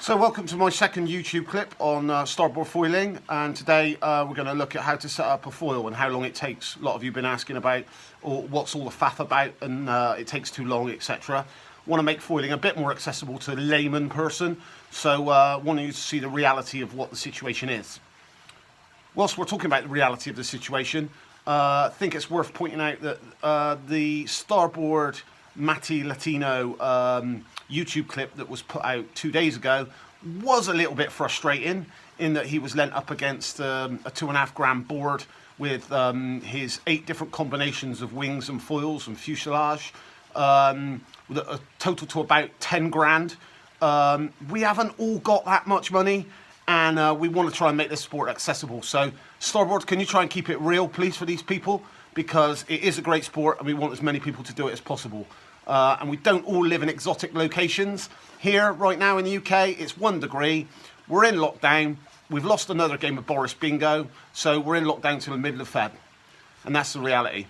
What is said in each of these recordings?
So welcome to my second YouTube clip on starboard foiling, and today we're going to look at how to set up a foil and how long it takes. A lot of you have been asking about, or what's all the faff about, and it takes too long, etc. Want to make foiling a bit more accessible to a layman person, so want you to see the reality of what the situation is. Whilst we're talking about the reality of the situation, I think it's worth pointing out that the Starboard Matty Latino YouTube clip that was put out 2 days ago was a little bit frustrating in that he was lent up against a 2.5 gram board with his 8 different combinations of wings and foils and fuselage, with a total to about 10 grand. We haven't all got that much money, and we want to try and make this sport accessible. So Starboard, can you try and keep it real, please, for these people? Because it is a great sport and we want as many people to do it as possible. And we don't all live in exotic locations. Here, right now in the UK, it's 1 degree. We're in lockdown. We've lost another game of Boris Bingo. So we're in lockdown till the middle of Feb. And that's the reality.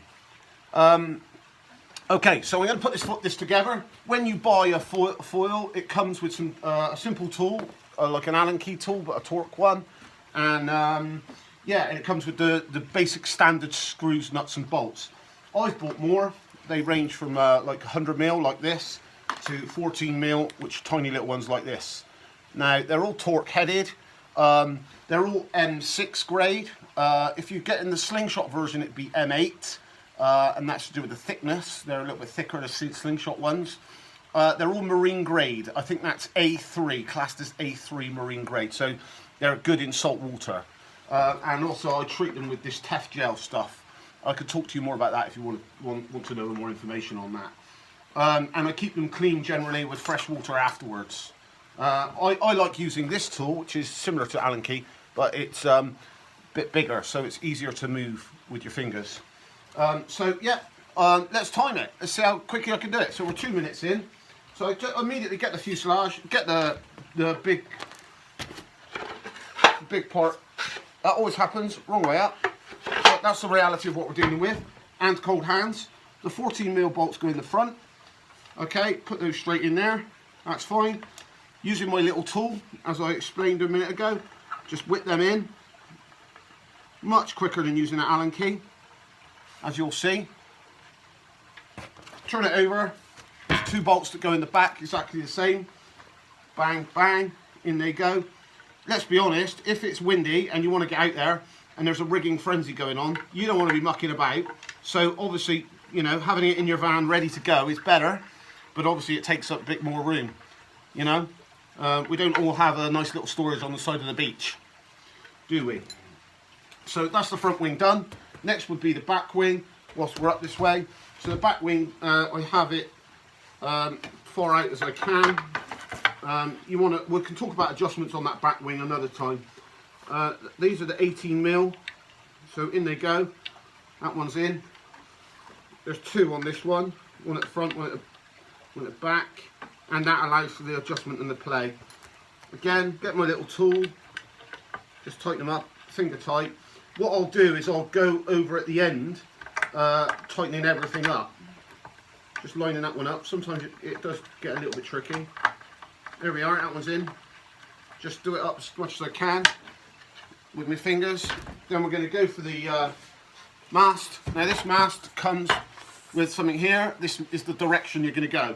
Okay, so I'm going to put this together. When you buy a foil, it comes with some a simple tool, like an Allen key tool, but a torque one. And yeah, and it comes with the basic standard screws, nuts and bolts. I've bought more. They range from like 100mm like this to 14mm, which are tiny little ones like this. Now, they're all torque headed. They're all M6 grade. If you get in the slingshot version, it'd be M8. And that's to do with the thickness. They're a little bit thicker, the slingshot ones. They're all marine grade. I think that's A3, classed as A3 marine grade. So they're good in salt water. And also I treat them with this Pfaff gel stuff. I could talk to you more about that if you want to know more information on that. And I keep them clean generally with fresh water afterwards. I like using this tool, which is similar to Allen key, but it's a bit bigger, so it's easier to move with your fingers. So yeah, let's time it. Let's see how quickly I can do it. So we're 2 minutes in. So I just immediately get the fuselage, get the big part. That always happens, wrong way up. But that's the reality of what we're dealing with. And cold hands. The 14mm bolts go in the front. Okay, put those straight in there. That's fine. Using my little tool, as I explained a minute ago, just whip them in. Much quicker than using an Allen key, as you'll see. Turn it over. There's 2 bolts that go in the back, exactly the same. Bang, bang, in they go. Let's be honest, if it's windy and you want to get out there and there's a rigging frenzy going on, you don't want to be mucking about. So obviously, you know, having it in your van ready to go is better, but obviously it takes up a bit more room, you know. We don't all have a nice little storage on the side of the beach, do we? So that's the front wing done. Next would be the back wing, whilst we're up this way. So the back wing, I have it far out as I can. We can talk about adjustments on that back wing another time. These are the 18mm, so in they go. That one's in. There's 2 on this one at the front, one at the back, and that allows for the adjustment and the play. Again, get my little tool, just tighten them up, finger tight. What I'll do is I'll go over at the end, tightening everything up, just lining that one up. Sometimes it does get a little bit tricky. There we are, that one's in. Just do it up as much as I can with my fingers. Then we're going to go for the mast. Now this mast comes with something here. This is the direction you're going to go.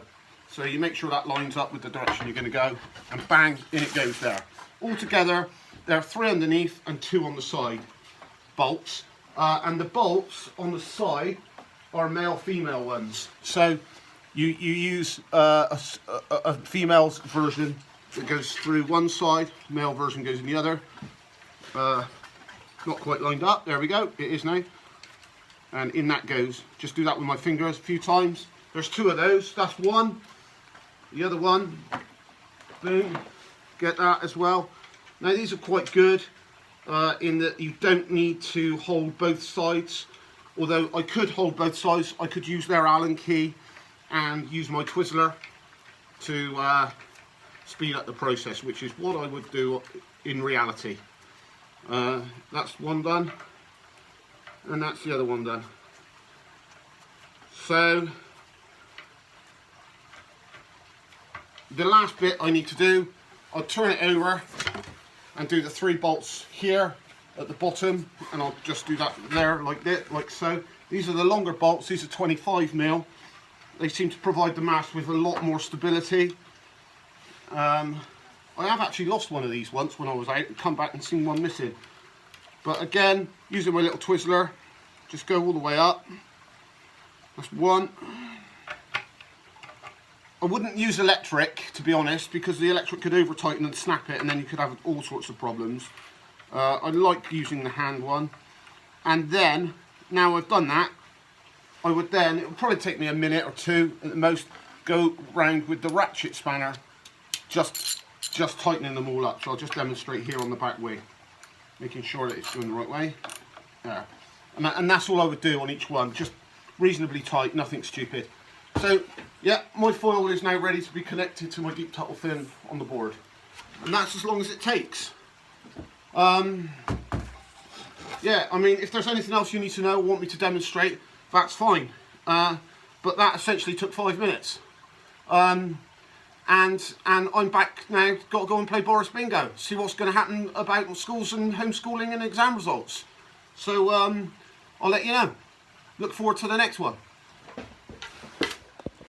So you make sure that lines up with the direction you're going to go, and bang, in it goes there. All together, there are 3 underneath and 2 on the side bolts. And the bolts on the side are male-female ones. So you use a female's version that goes through one side, male version goes in the other. Not quite lined up, there we go, it is now. And in that goes. Just do that with my fingers a few times. There's 2 of those, that's one. The other one, boom, get that as well. Now these are quite good in that you don't need to hold both sides. Although I could hold both sides, I could use their Allen key and use my Twizzler to speed up the process, which is what I would do in reality. That's one done, and that's the other one done. So the last bit I need to do I'll turn it over and do the 3 bolts here at the bottom, and I'll just do that there like this, like so. These are the longer bolts. These are 25mm. They seem to provide the mast with a lot more stability. I have actually lost one of these once when I was out and come back and seen one missing. But again, using my little Twizzler, just go all the way up. That's one. I wouldn't use electric, to be honest, because the electric could over tighten and snap it, and then you could have all sorts of problems. I like using the hand one. And then, now I've done that, I would then, it would probably take me a minute or two at the most, go round with the ratchet spanner, just tightening them all up. So I'll just demonstrate here on the back wing, making sure that it's going the right way. There. And that's all I would do on each one, just reasonably tight, nothing stupid. So, yeah, my foil is now ready to be connected to my deep tuttle fin on the board. And that's as long as it takes. Yeah, I mean, if there's anything else you need to know or want me to demonstrate, that's fine. But that essentially took 5 minutes. And I'm back now, got to go and play Boris Bingo, see what's going to happen about schools and homeschooling and exam results. So, I'll let you know. Look forward to the next one.